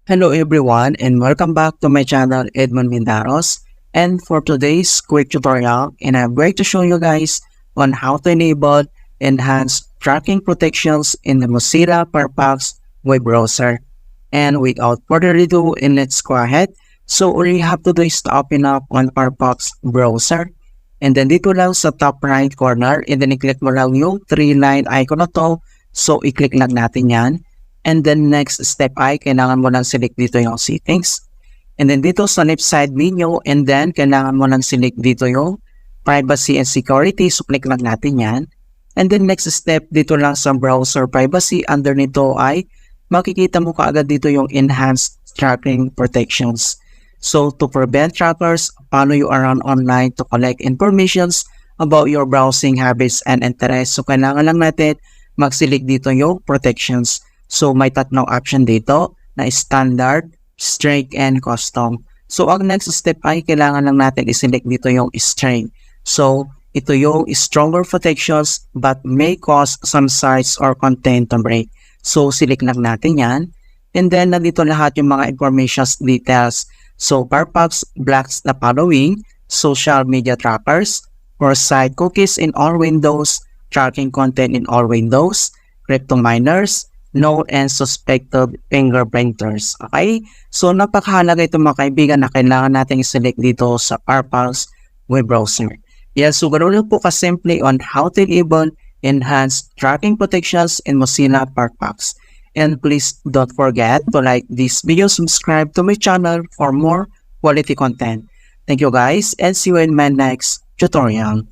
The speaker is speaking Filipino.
Hello everyone and welcome back to my channel Edmund Mindaros, and for today's quick tutorial, and I'm going to show you guys on how to enable enhanced tracking protections in the Mozilla Firefox web browser. And without further ado, and let's go ahead. So all you have to do is to open up on Firefox browser, and then dito lang sa top right corner, and then i-click mo lang yung 3-line icon na to. So i-click lang natin yan. And then next step ay kailangan mo lang select dito yung settings. And then dito sa left side menu, and then kailangan mo lang select dito yung privacy and security. So click lang natin yan. And then next step dito lang sa browser privacy, under nito ay makikita mo kaagad dito yung enhanced tracking protections. So to prevent trackers follow you around online to collect informations about your browsing habits and interests. So kailangan lang natin mag-select dito yung protections. So may tatlong option dito na standard, strict, and custom. So ang next step ay kailangan lang natin i-select dito yung strict. So ito yung stronger protections but may cause some sites or content to break. So select lang natin yan. And then nandito lahat yung mga information details. So Firefox blocks the following: social media trackers, or site cookies in all windows, tracking content in all windows, crypto miners, known and suspected fingerprinters. Okay? So, napakahalaga ito mga kaibigan na kailangan natin i-select dito sa Firefox web browser. Yes, so ganoon lang po kasimple on how to enable enhanced tracking protections in Mozilla Firefox. And please don't forget to like this video, subscribe to my channel for more quality content. Thank you guys, and see you in my next tutorial.